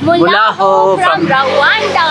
Mulaho from Rwanda.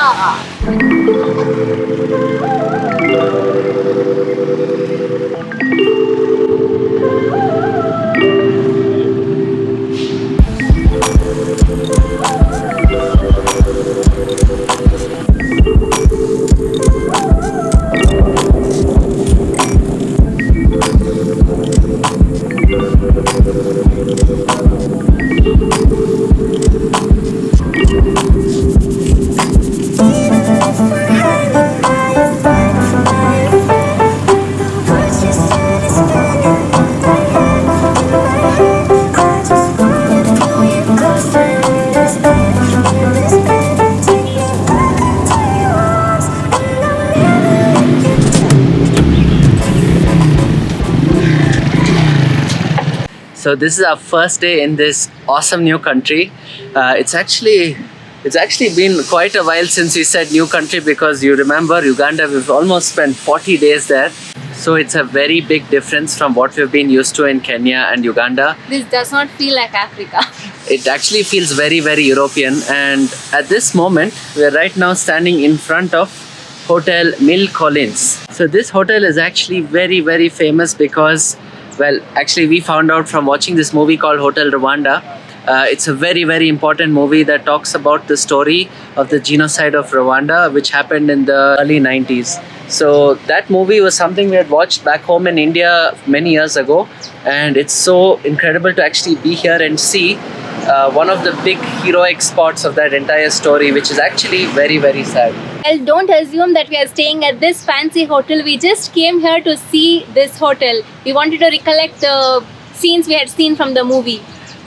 So this is our first day in this awesome new country. It's actually been quite a while since we said new country, because you remember Uganda, we've almost spent 40 days there. So it's a very big difference from what we've been used to in Kenya and Uganda. This does not feel like Africa. It actually feels very, very European. And at this moment, we're right now standing in front of Hotel Milles Collines. So this hotel is actually very, very famous because, well, actually we found out from watching this movie called Hotel Rwanda. It's a very, very important movie that talks about the story of the genocide of Rwanda, which happened in the early 90s. So that movie was something we had watched back home in India many years ago, and it's so incredible to actually be here and see one of the big heroic spots of that entire story, which is actually very, very sad. Well, don't assume that we are staying at this fancy hotel. We just came here to see this hotel. We wanted to recollect the scenes we had seen from the movie.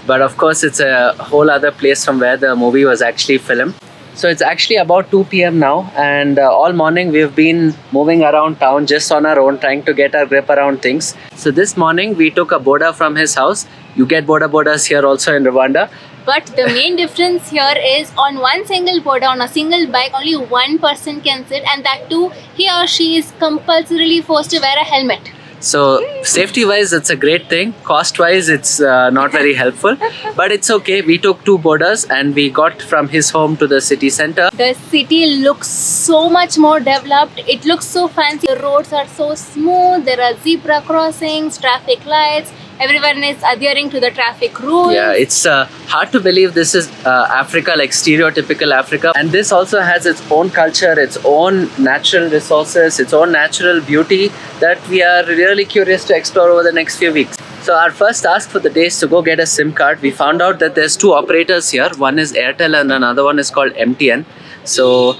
But of course, it's a whole other place from where the movie was actually filmed. So it's actually about 2 p.m. now, and all morning we've been moving around town just on our own, trying to get our grip around things. So this morning we took a Boda from his house. You get Bodas here also in Rwanda. But the main difference here is on one single Boda, on a single bike, only one person can sit, and that too, he or she is compulsorily forced to wear a helmet. So safety wise, it's a great thing. Cost wise, it's not very helpful, but it's okay. We took 2 Bodas and we got from his home to the city center. The city looks so much more developed. It looks so fancy. The roads are so smooth. There are zebra crossings, traffic lights. Everyone is adhering to the traffic rules. Yeah, it's hard to believe this is Africa, like stereotypical Africa. And this also has its own culture, its own natural resources, its own natural beauty that we are really curious to explore over the next few weeks. So our first task for the day is to go get a SIM card. We found out that there's 2 operators here. One is Airtel and another one is called MTN. So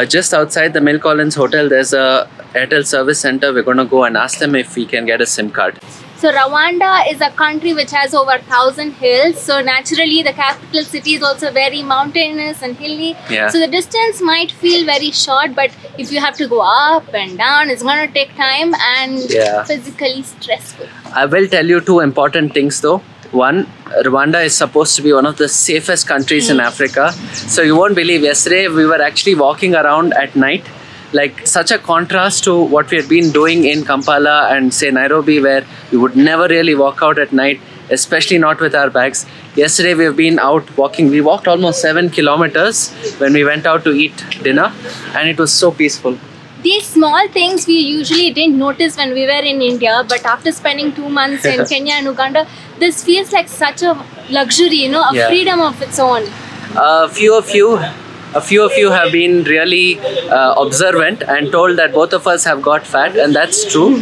just outside the Milles Collines hotel, there's a Airtel service center. We're going to go and ask them if we can get a SIM card. So Rwanda is a country which has over 1,000 hills. So naturally the capital city is also very mountainous and hilly. Yeah. So the distance might feel very short, but if you have to go up and down, it's going to take time and physically stressful. I will tell you 2 important things though. One, Rwanda is supposed to be one of the safest countries in Africa. So you won't believe, yesterday we were actually walking around at night. Like such a contrast to what we had been doing in Kampala and say Nairobi, where we would never really walk out at night, especially not with our bags. Yesterday we've been out walking. We walked almost 7 kilometers when we went out to eat dinner, and it was so peaceful. These small things we usually didn't notice when we were in India, but after spending 2 months in Kenya and Uganda, this feels like such a luxury, a freedom of its own. A few of you have been really observant and told that both of us have got fat, and that's true.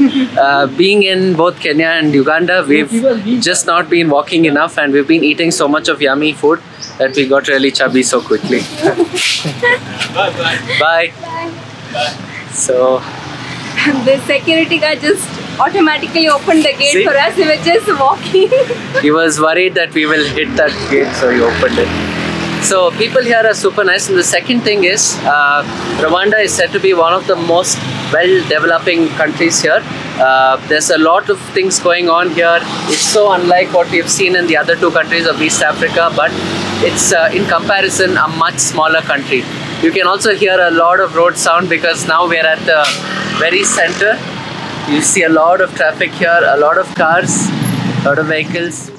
Being in both Kenya and Uganda, we've just not been walking enough, and we've been eating so much of yummy food that we got really chubby so quickly. Bye. So the security guard just automatically opened the gate for us. We were just walking. He was worried that we will hit that gate, so he opened it. So people here are super nice. And the second thing is, Rwanda is said to be one of the most well-developing countries here. There's a lot of things going on here. It's so unlike what we've seen in the other 2 countries of East Africa, but it's in comparison a much smaller country. You can also hear a lot of road sound because now we're at the very center. You see a lot of traffic here, a lot of cars, a lot of vehicles.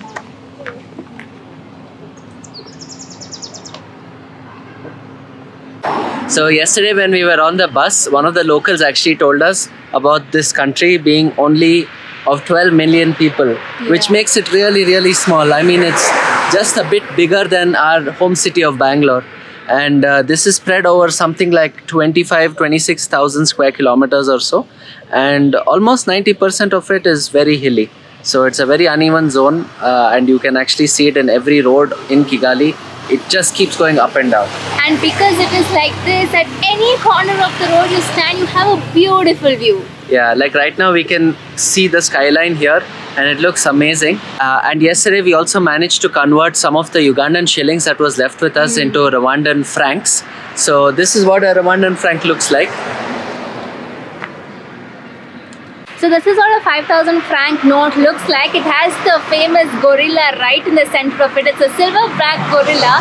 So yesterday when we were on the bus, one of the locals actually told us about this country being only of 12 million people, which makes it really, really small. I mean, it's just a bit bigger than our home city of Bangalore. And this is spread over something like 26,000 square kilometers or so. And almost 90% of it is very hilly. So it's a very uneven zone, and you can actually see it in every road in Kigali. It just keeps going up and down. And because it is like this, at any corner of the road you stand, you have a beautiful view. Yeah, like right now we can see the skyline here and it looks amazing. And yesterday we also managed to convert some of the Ugandan shillings that was left with us into Rwandan francs. So this is what a Rwandan franc looks like. So this is what a 5,000 franc note looks like. It has the famous gorilla right in the center of it. It's a silver black gorilla.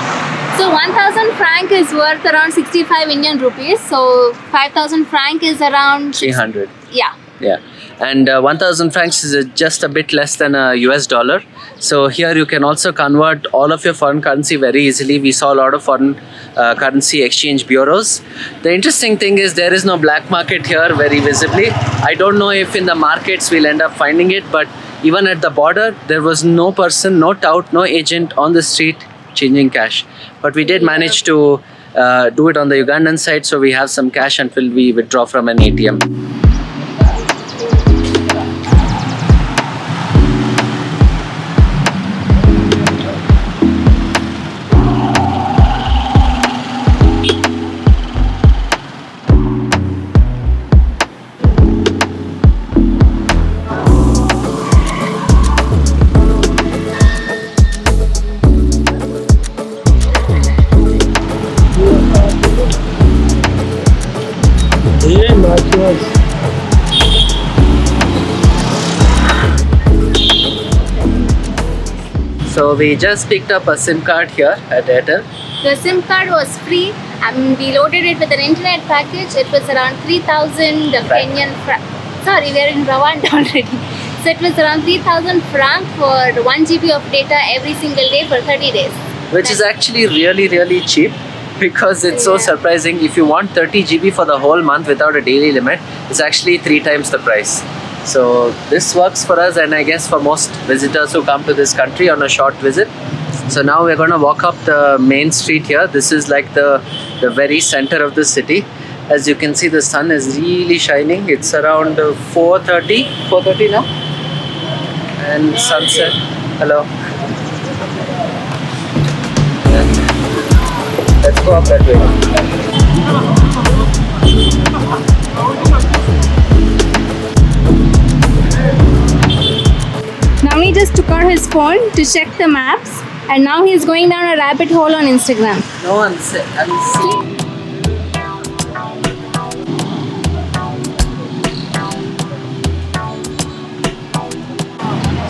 So 1,000 franc is worth around 65 Indian rupees. So 5,000 franc is around 300. Yeah. Yeah. And 1,000 francs is just a bit less than a US dollar. So here you can also convert all of your foreign currency very easily. We saw a lot of foreign currency exchange bureaus. The interesting thing is there is no black market here very visibly. I don't know if in the markets we'll end up finding it, but even at the border, there was no person, no tout, no agent on the street changing cash. But we did manage to do it on the Ugandan side, so we have some cash until we withdraw from an ATM. So we just picked up a SIM card here at Airtel. The SIM card was free and we loaded it with an internet package. It was around 3,000 Kenyan franc. Sorry, we are in Rwanda already. So it was around 3,000 franc for 1 GB of data every single day for 30 days. Which is actually really, really cheap, because it's so surprising. If you want 30 GB for the whole month without a daily limit, it's actually 3 times the price. So this works for us, and I guess for most visitors who come to this country on a short visit. So now we're going to walk up the main street here. This is like the very center of the city. As you can see, the sun is really shining. It's around 4:30 now. And sunset. Hello. Let's go up that way. Now he just took out his phone to check the maps, and now he's going down a rabbit hole on Instagram. No one said.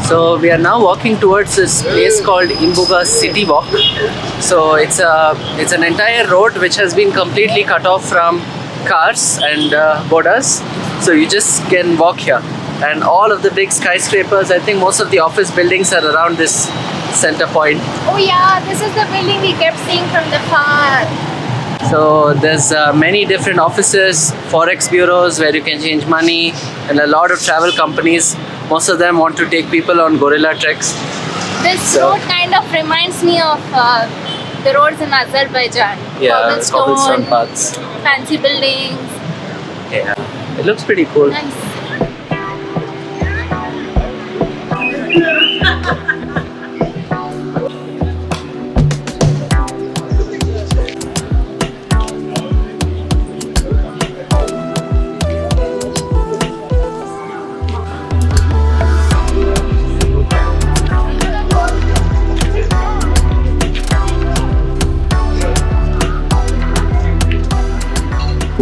So we are now walking towards this place called Imbuga City Walk. So it's an entire road which has been completely cut off from cars and Bodas. So you just can walk here. And all of the big skyscrapers, I think most of the office buildings are around this center point. Oh yeah, this is the building we kept seeing from the far. So there's many different offices, forex bureaus where you can change money, and a lot of travel companies. Most of them want to take people on gorilla treks. This road kind of reminds me of the roads in Azerbaijan. Yeah, cobblestone paths. Fancy buildings. Yeah, it looks pretty cool. Nice.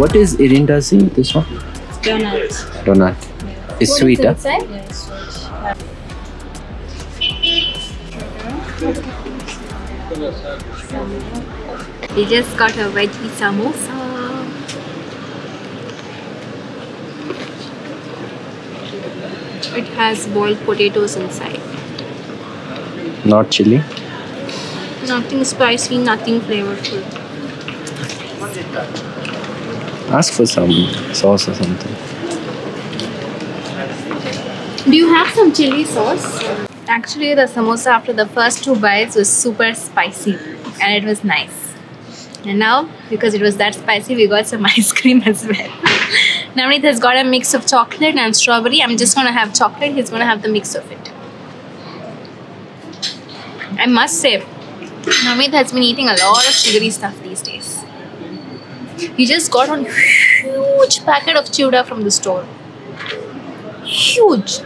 What is Irindazi, this one? Donut. Donut. It's sweet, huh? Inside? Yeah, it's sweet. We just got a veggie samosa. It has boiled potatoes inside. Not chili. Nothing spicy, nothing flavorful. Ask for some sauce or something. Do you have some chili sauce? Actually, the samosa after the first 2 bites was super spicy and it was nice. And now, because it was that spicy, we got some ice cream as well. Navneet has got a mix of chocolate and strawberry. I'm just going to have chocolate. He's going to have the mix of it. I must say, Navneet has been eating a lot of sugary stuff these days. He just got a huge packet of chewda from the store. Huge.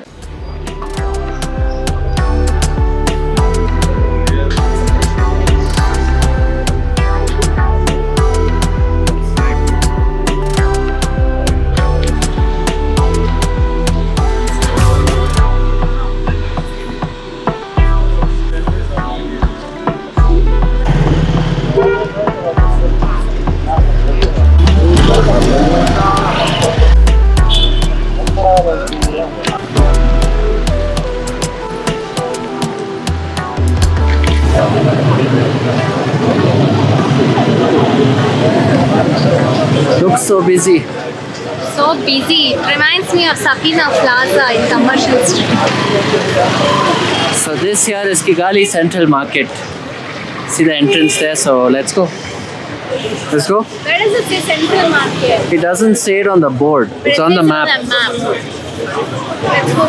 Looks so busy. So busy. It reminds me of Safina Plaza in Commercial Street. So this here is Kigali Central Market. See the entrance there, so let's go. Let's go. Where does it say Central Market? It doesn't say it on the board. But It's on the map. On the map. Let's go.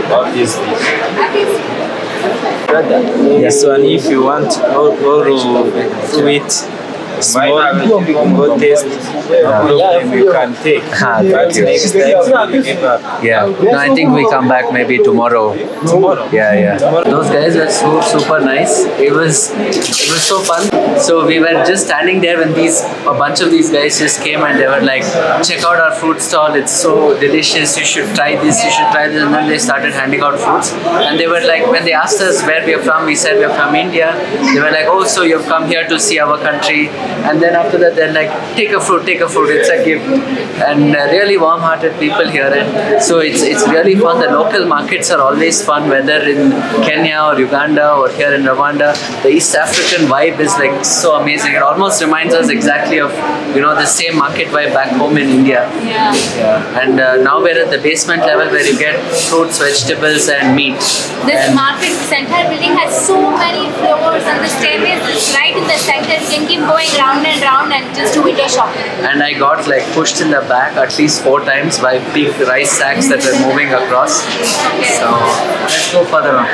What is this? This one, if you want all fruit, small, go taste. No problem, you can take. But Thank you. next time, you give up. Yeah. No, I think we come back maybe tomorrow. Tomorrow. Yeah. Those guys were so super nice. It was so fun. So we were just standing there when a bunch of these guys just came and they were like, check out our fruit stall. It's so delicious. You should try this. You should try this. And then they started handing out fruits. And they were like, when they asked us where we are from, we said we are from India. They were like, oh, so you've come here to see our country. And then after that, they're like, take a fruit. It's a gift. And really warm-hearted people here. And so it's really fun. The local markets are always fun, whether in Kenya or Uganda or here in Rwanda. The East African vibe is like so amazing. It almost reminds us exactly of, the same market vibe back home in India. Yeah. And now we're at the basement level where you get fruits, vegetables and meat. This market, this entire building has so many floors and the stairways is right in the center. You can keep going round and round and just do window shopping. And I got like pushed in the back at least 4 times by big rice sacks that were moving across. Okay. So let's go further on.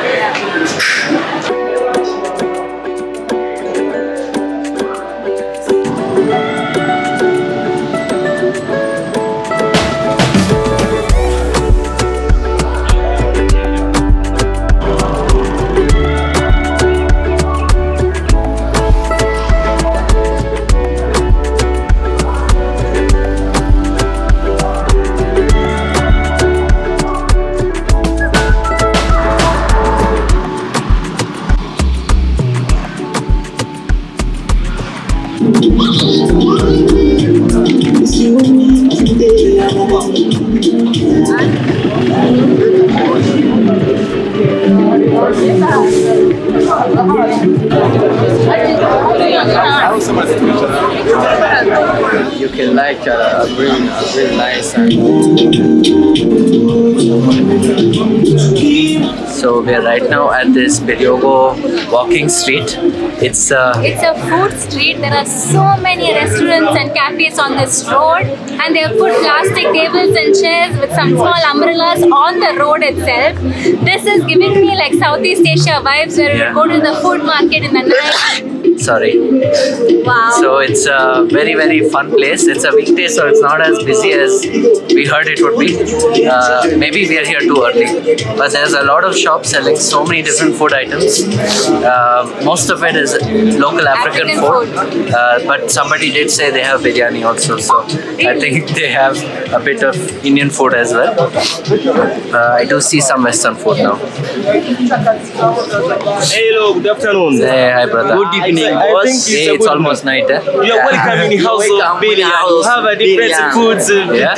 You can like a really nice. So we are right now at this Biryogo Walking Street. It's a food street. There are so many restaurants and cafes on this road, and they have put plastic tables and chairs with some small umbrellas on the road itself. This is giving me like Southeast Asia vibes, where we would go to the food market in the night. Sorry. Wow. So it's a very, very fun place. It's a weekday, so it's not as busy as we heard it would be. Maybe we are here too early. But there's a lot of shops selling so many different food items. Most of it is local African food. But somebody did say they have biryani also. So I think they have a bit of Indian food as well. I do see some Western food now. Hello, good afternoon. Hey, hi brother. Good evening, boss. Hey, it's almost night. Eh? You are welcome in the house of Billion. We have different foods,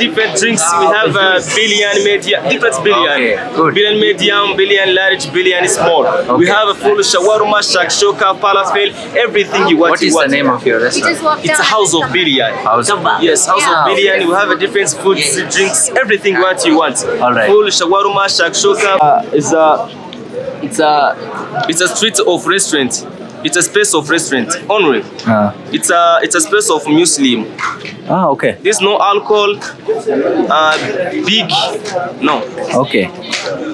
different drinks. We have Billion medium, different Billion. Okay, good. Billion medium, Billion large, Billion small. We have a full shawarma, shakshoka, falafel, everything you want. What is the name of your We restaurant? just walked It's a down house and of Billion. House of Yes, house Yeah. of Billion. We have a different foods, drinks, everything what you want. All right. Full shawarma, shakshoka. It's a street of restaurant. It's a space of restaurant only. It's a space of Muslim. Okay. There's no alcohol. Big. No. Okay.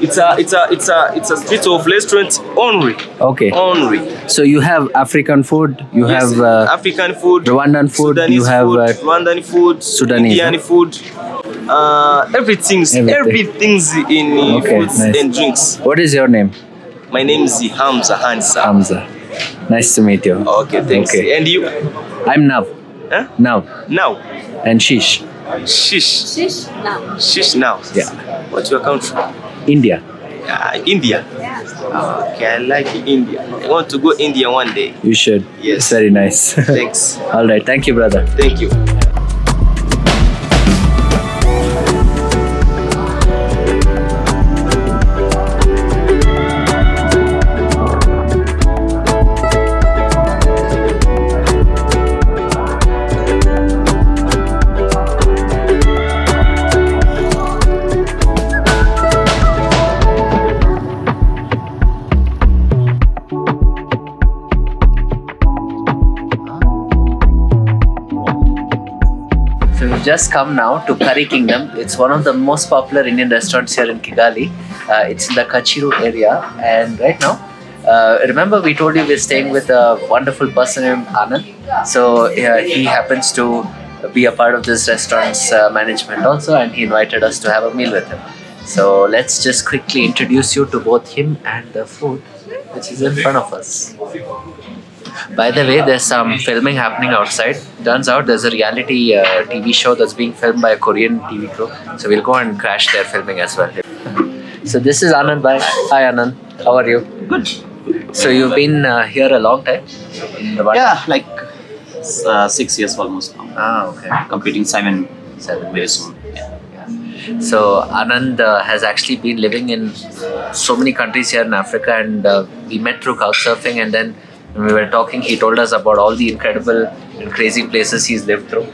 It's a street of restaurant only. Okay. Only. So you have African food, you Yes, have African food, Rwandan food, Sudanese you have food, Rwandan food, Sudanese, Indian huh? food. Everything's Everything. in Okay, foods nice. and drinks. What is your name? My name is Hamza Hansa. Hamza. Nice to meet you. Okay, thanks. Okay. And you? I'm Nav. Huh? Nav. Now. And Shish. Shish. Shish now. Shish now. Yeah. What's your country? India. India. Okay, I like India. I want to go India one day. You should. Yes. It's very nice. Thanks. All right. Thank you, brother. Thank you. So we've just come now to Curry Kingdom. It's one of the most popular Indian restaurants here in Kigali. It's in the Kachiru area, and right now, remember we told you we're staying with a wonderful person named Anand. So he happens to be a part of this restaurant's management also, and he invited us to have a meal with him. So let's just quickly introduce you to both him and the food, which is in front of us. By the way, there's some filming happening outside. Turns out there's a reality TV show that's being filmed by a Korean TV crew. So we'll go and crash their filming as well. So this is Anand Bhai. Hi Anand, how are you? Good. So you've been here a long time? In Rwanda? Yeah, like 6 years almost now. Okay. Completing 7 7 very soon. Yeah. So Anand has actually been living in so many countries here in Africa, and we met through couchsurfing, and then when we were talking, he told us about all the incredible and crazy places he's lived through.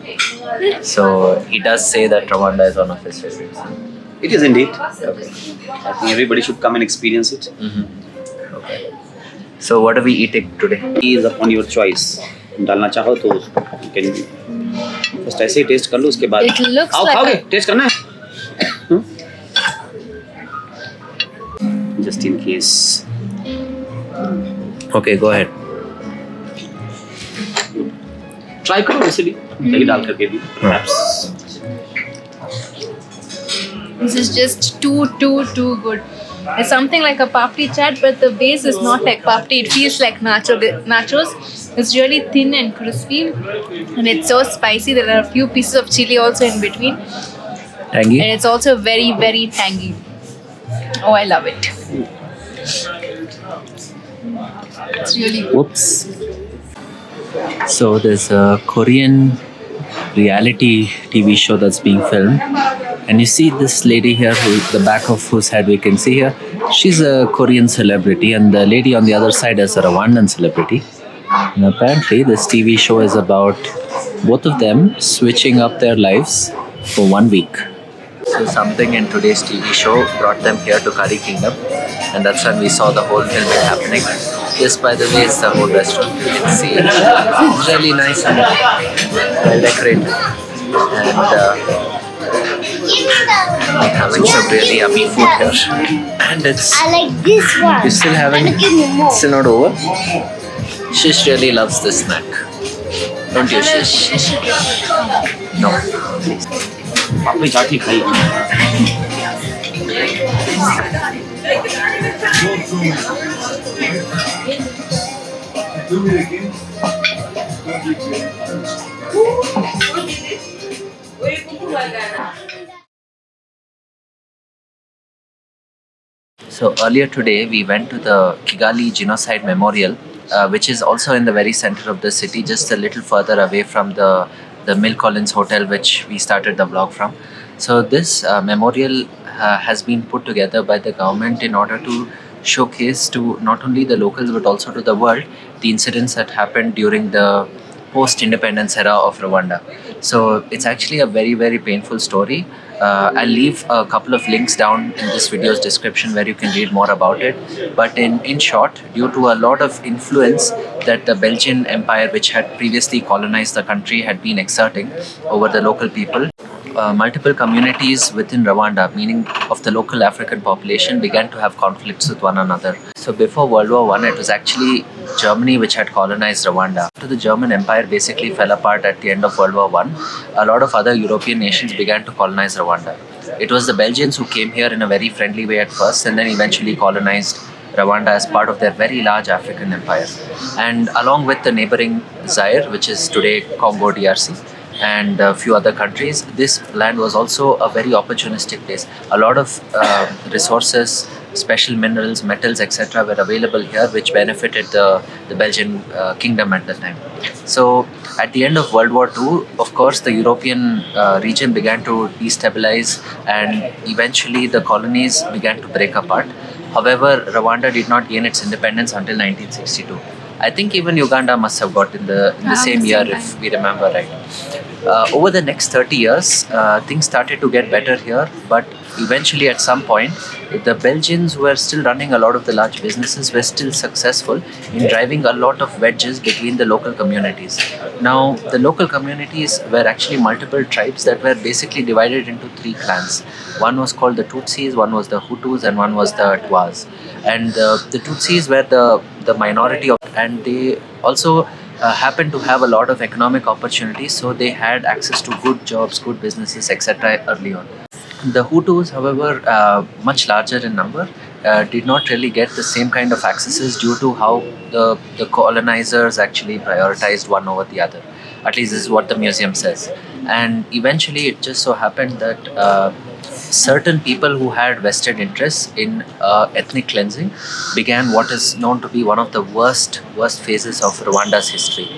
So he does say that Rwanda is one of his favorites. It is indeed. Okay. I think everybody should come and experience it. Okay. So what are we eating today? It is upon your choice. डालना चाहो तो you can first ऐसे ही test कर लो उसके बाद It looks आओ like खाओगे a- test करना है just in case. Okay, go ahead. Try करो वैसे भी दही डाल करके भी perhaps. This is just too good. It's something like a papdi chaat, but the base is not like papdi. It feels like nachos. It's really thin and crispy, and it's so spicy. There are a few pieces of chili also in between, Tangy? and it's also very, very tangy. Oh, I love it. It's really good. Whoops. So there's a Korean reality TV show that's being filmed, and you see this lady here, who the back of whose head we can see here. She's a Korean celebrity, and the lady on the other side is a Rwandan celebrity. And apparently this TV show is about both of them switching up their lives for 1 week. So something in today's TV show brought them here to Curry Kingdom, and that's when we saw the whole filming happening. This, by the way, is the whole restaurant. You can see it's really nice and well decorated, and having some really yummy food here. And it's I like this one. you still haven't Can you give me more? still not over. Shish really loves this snack. Don't you, Shish? No. आपने चाटनी खाई? So earlier today we went to the Kigali Genocide Memorial, which is also in the very center of the city, just a little further away from the Milles Collines hotel, which we started the vlog from. So this memorial has been put together by the government in order to showcase to not only the locals but also to the world the incidents that happened during the post-independence era of Rwanda. So it's actually a very, very painful story. I'll leave a couple of links down in this video's description where you can read more about it. But in short, due to a lot of influence that the Belgian Empire, which had previously colonized the country, had been exerting over the local people, multiple communities within Rwanda, meaning of the local African population, began to have conflicts with one another. So before World War I, it was actually Germany which had colonized Rwanda. After the German Empire basically fell apart at the end of World War I, a lot of other European nations began to colonize Rwanda. It was the Belgians who came here in a very friendly way at first and then eventually colonized Rwanda as part of their very large African empire. And along with the neighboring Zaire, which is today Congo DRC, and a few other countries, this land was also a very opportunistic place. A lot of resources, special minerals, metals, etc. were available here, which benefited the Belgian kingdom at the time. So at the end of World War II, of course, the European region began to destabilize and eventually the colonies began to break apart. However, Rwanda did not gain its independence until 1962. I think even Uganda must have got in the same year, if we remember right. Over the next 30 years, things started to get better here, but eventually at some point, the Belgians who were still running a lot of the large businesses were still successful in driving a lot of wedges between the local communities. Now, the local communities were actually multiple tribes that were basically divided into three clans. One was called the Tutsis, one was the Hutus, and one was the Twas. And the Tutsis were the minority of, and they also happened to have a lot of economic opportunities, so they had access to good jobs, good businesses, etc. early on. The Hutus, however, much larger in number, did not really get the same kind of accesses due to how the colonizers actually prioritized one over the other. At least this is what the museum says. And eventually it just so happened that certain people who had vested interests in ethnic cleansing began what is known to be one of the worst phases of Rwanda's history.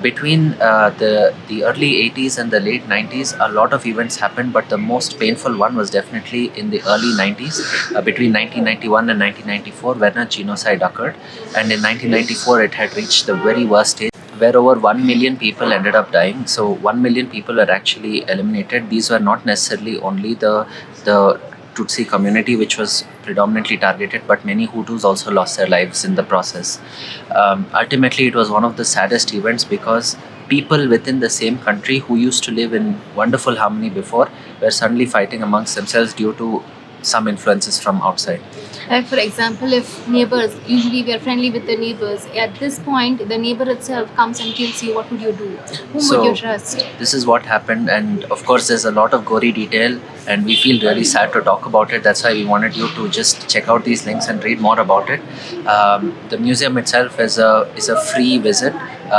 Between the early 80s and the late 90s, a lot of events happened, but the most painful one was definitely in the early 90s, between 1991 and 1994, when a genocide occurred. And in 1994, it had reached the very worst stage, where over 1 million people ended up dying. So 1 million people are actually eliminated. These were not necessarily only the Tutsi community, which was predominantly targeted, but many Hutus also lost their lives in the process. Ultimately, it was one of the saddest events because people within the same country who used to live in wonderful harmony before were suddenly fighting amongst themselves due to some influences from outside. Like for example, if neighbors, usually we are friendly with the neighbors, at this point the neighbor itself comes and kills you, what would you do? Whom would you trust? This is what happened, and of course there's a lot of gory detail and we feel really sad to talk about it. That's why we wanted you to just check out these links and read more about it. The museum itself is a free visit.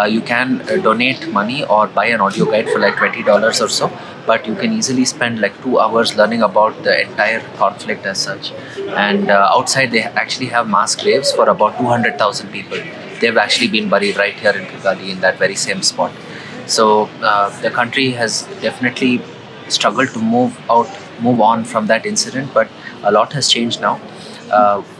You can donate money or buy an audio guide for like $20 or so, but you can easily spend like 2 hours learning about the entire conflict as such. And outside they actually have mass graves for about 200,000 people. They've actually been buried right here in Kigali in that very same spot. So the country has definitely struggled to move on from that incident, but a lot has changed now.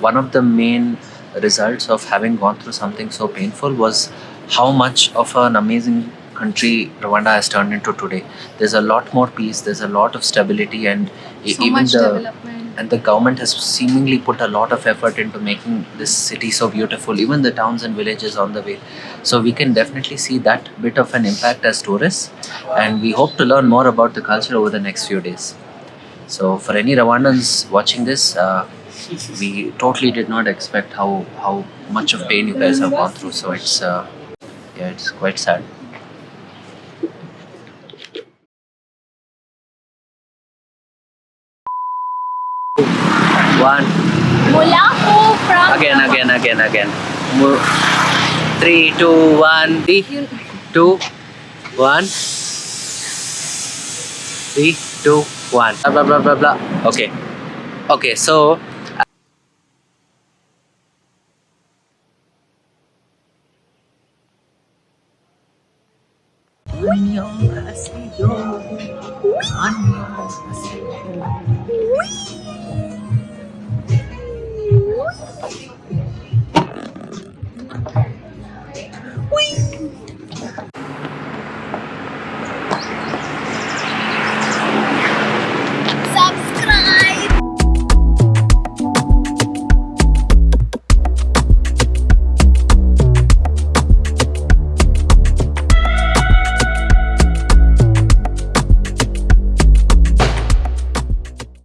One of the main results of having gone through something so painful was how much of an amazing country Rwanda has turned into today. There's a lot more peace, there's a lot of stability, and the government has seemingly put a lot of effort into making this city so beautiful, even the towns and villages on the way. So we can definitely see that bit of an impact as tourists, and we hope to learn more about the culture over the next few days. So for any Rwandans watching this, we totally did not expect how much of pain you guys have gone through. So it's quite sad. One. Mulaku from Again. 3, 2, 1. 3, 2, 1. 3, 2, 1. Blah blah blah blah. Okay. So.